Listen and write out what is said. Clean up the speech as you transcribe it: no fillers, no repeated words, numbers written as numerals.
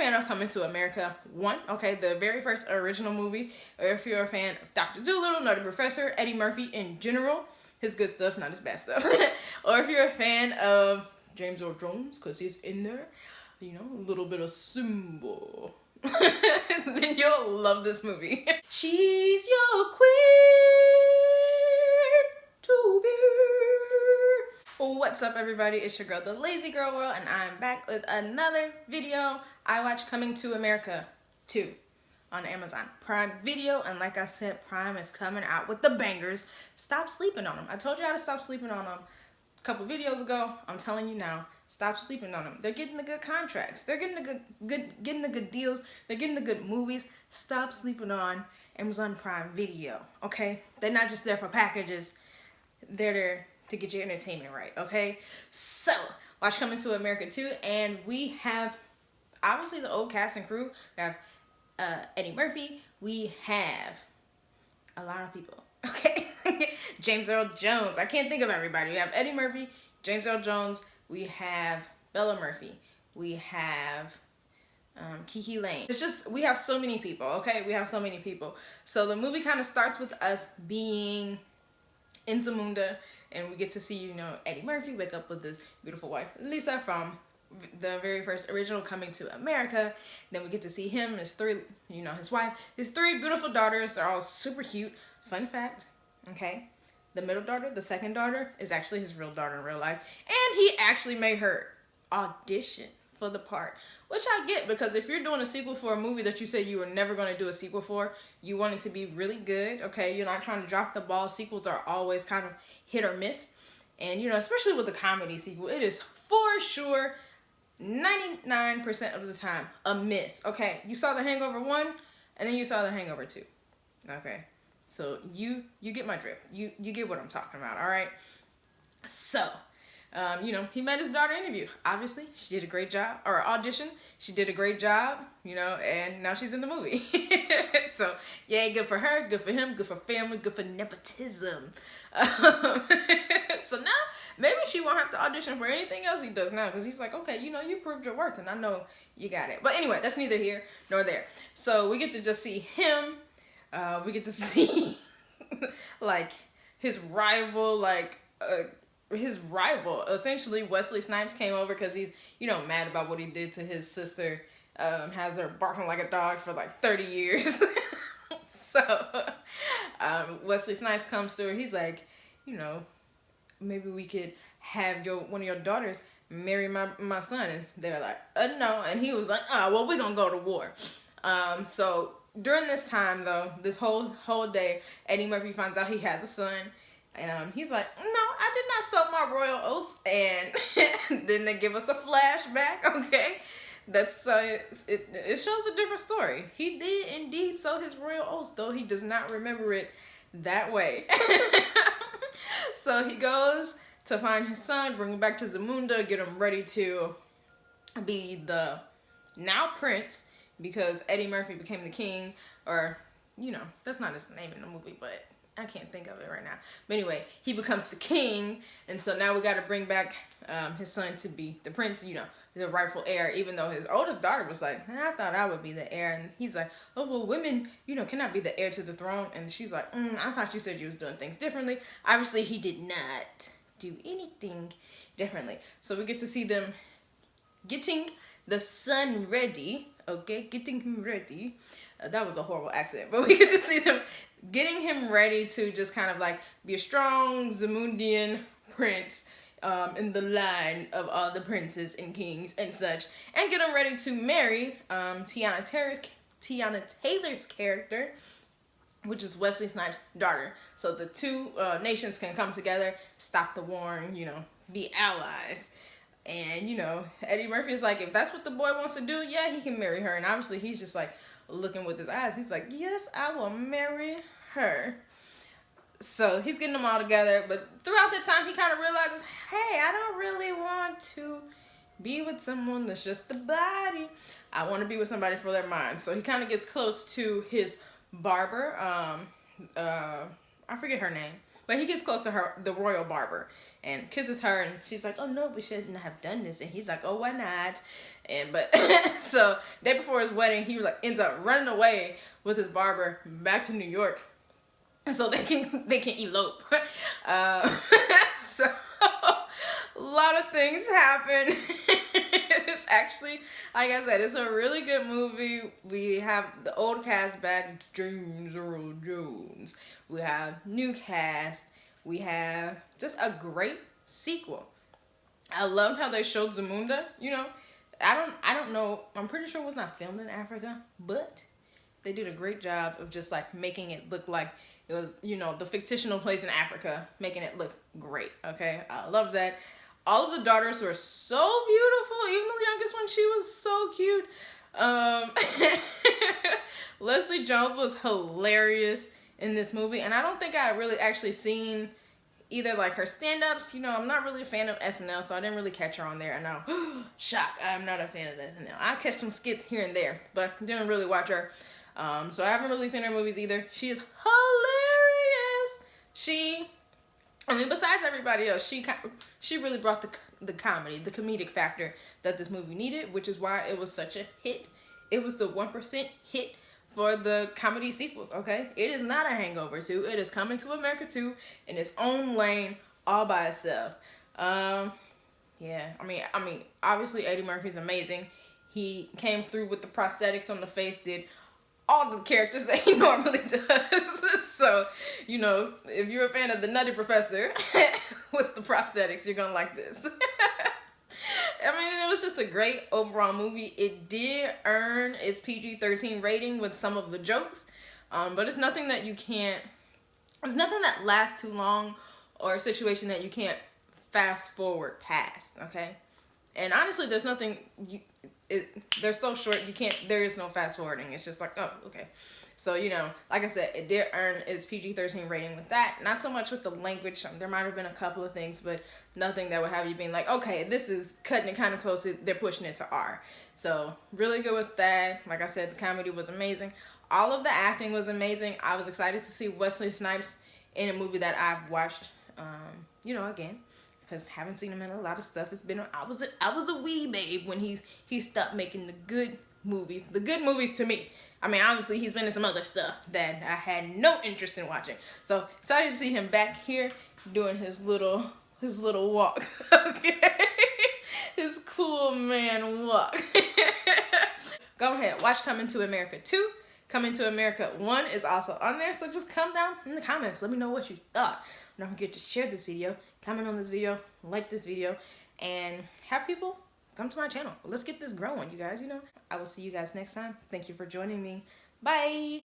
fan of Coming to America 1, okay, the very first original movie, or if you're a fan of Dr. Dolittle, Nutty Professor, Eddie Murphy in general, his good stuff, not his bad stuff, or if you're a fan of James Earl Jones, because he's in there, you know, a little bit of Simba, then you'll love this movie. She's your queen to be. What's up, everybody? It's your girl, the Lazy Girl World, and I'm back with another video. I watched Coming to America 2 on Amazon Prime Video, and like I said, Prime is coming out with the bangers. Stop sleeping on them. I told you how to stop sleeping on them a couple videos ago. I'm telling you now, stop sleeping on them. They're getting the good contracts. They're getting the good deals. They're getting the good movies. Stop sleeping on Amazon Prime Video, okay? They're not just there for packages. They're there to get your entertainment right, okay? So, watch Coming to America 2, and we have, obviously, the old cast and crew. We have Eddie Murphy. We have a lot of people, okay? James Earl Jones. I can't think of everybody. We have Eddie Murphy, James Earl Jones. We have Bella Murphy. We have Kiki Lane. It's just, we have so many people, okay? We have so many people. So the movie kind of starts with us being in Zamunda, and we get to see, you know, Eddie Murphy wake up with his beautiful wife, Lisa, from the very first original Coming to America. Then we get to see him, his his wife, his three beautiful daughters. They're all super cute. Fun fact, okay? The middle daughter, the second daughter, is actually his real daughter in real life. And he actually made her audition for the part, which I get, because if you're doing a sequel for a movie that you said you were never going to do a sequel for, you want it to be really good, okay? You're not trying to drop the ball. Sequels are always kind of hit or miss. And, you know, especially with the comedy sequel, it is for sure 99% of the time a miss, okay? You saw The Hangover 1, and then you saw The Hangover 2, okay? So you get my drift. You get what I'm talking about, all right? So, you know, he met his daughter interview. Obviously, she did a great job, or audition. She did a great job, you know, and now she's in the movie. So, yeah, good for her, good for him, good for family, good for nepotism. So now, maybe she won't have to audition for anything else he does now, because he's like, okay, you know, you proved your worth, and I know you got it. But anyway, that's neither here nor there. So we get to just see him. We get to see, like, his rival, essentially. Wesley Snipes came over because he's, you know, mad about what he did to his sister. Has her barking like a dog for like 30 years. So Wesley Snipes comes through. He's like, you know, maybe we could have one of your daughters marry my son. And they were like, no. And he was like, well, we're gonna go to war. So during this time, though, this whole day, Eddie Murphy finds out he has a son. He's like, no, I did not sow my royal oats. And then they give us a flashback, okay? That's it shows a different story. He did indeed sow his royal oats, though he does not remember it that way. So he goes to find his son, bring him back to Zamunda, get him ready to be the now prince, because Eddie Murphy became the king, or, you know, that's not his name in the movie, but I can't think of it right now. But anyway, he becomes the king, and so now we got to bring back his son to be the prince, you know, the rightful heir, even though his oldest daughter was like, I thought I would be the heir. And he's like, oh, well, women, you know, cannot be the heir to the throne. And she's like, I thought you said you was doing things differently. Obviously, he did not do anything differently. So we get to see them getting the son ready, okay, getting him ready. That was a horrible accent, but we get to see them getting him ready to just kind of like be a strong Zamundian prince in the line of all the princes and kings and such, and get him ready to marry Tiana Taylor's character, which is Wesley Snipes' daughter. So the two nations can come together, stop the war, and, you know, be allies. And, you know, Eddie Murphy is like, if that's what the boy wants to do, yeah, he can marry her. And obviously he's just like looking with his eyes. He's like, yes, I will marry her. So he's getting them all together. But throughout the time, he kind of realizes, hey, I don't really want to be with someone that's just the body. I want to be with somebody for their mind. So he kind of gets close to his barber. I forget her name. But he gets close to her, the royal barber, and kisses her, and she's like, "Oh no, we shouldn't have done this." And he's like, "Oh, why not?" And but so day before his wedding, he like ends up running away with his barber back to New York, so they can elope. So a lot of things happen. It's actually, like I said, it's a really good movie. We have the old cast back, James Earl Jones. We have new cast. We have just a great sequel. I loved how they showed Zamunda. You know, I don't know. I'm pretty sure it was not filmed in Africa, but they did a great job of just like making it look like it was, you know, the fictional place in Africa, making it look great. Okay, I love that. All of the daughters were so beautiful. Even the youngest one, she was so cute. Leslie Jones was hilarious in this movie, and I don't think I had really actually seen either like her stand-ups. You know, I'm not really a fan of SNL, so I didn't really catch her on there. I know, shock, I'm not a fan of SNL. I catch some skits here and there, but didn't really watch her. So I haven't really seen her movies either. She is hilarious. I mean, besides everybody else, she really brought the comedy, the comedic factor that this movie needed, which is why it was such a hit. It was the 1% hit for the comedy sequels, okay? It is not a Hangover 2. It is Coming to America 2 in its own lane all by itself. Yeah, I mean, obviously Eddie Murphy's amazing. He came through with the prosthetics on the face, did all the characters that he normally does. So, you know, if you're a fan of the Nutty Professor with the prosthetics, you're gonna like this. I mean, it was just a great overall movie. It did earn its PG-13 rating with some of the jokes, but it's nothing that it's nothing that lasts too long or a situation that you can't fast forward past, okay? And honestly, there's nothing, they're so short, there is no fast forwarding. It's just like, oh, okay. So, you know, like I said, it did earn its PG-13 rating with that. Not so much with the language. There might have been a couple of things, but nothing that would have you being like, okay, this is cutting it kind of close. They're pushing it to R. So, really good with that. Like I said, the comedy was amazing. All of the acting was amazing. I was excited to see Wesley Snipes in a movie that I've watched, you know, again, because haven't seen him in a lot of stuff. It's been, I was a wee babe when he stopped making the good movies to me. I mean, obviously he's been in some other stuff that I had no interest in watching. So excited to see him back here doing his little walk. Okay, his cool man walk. Go ahead, watch Coming to America 2. Coming to America 1 is also on there. So just come down in the comments. Let me know what you thought. Don't forget to share this video, comment on this video, like this video, and have people come to my channel. Let's get this growing, you guys. You know, I will see you guys next time. Thank you for joining me. Bye.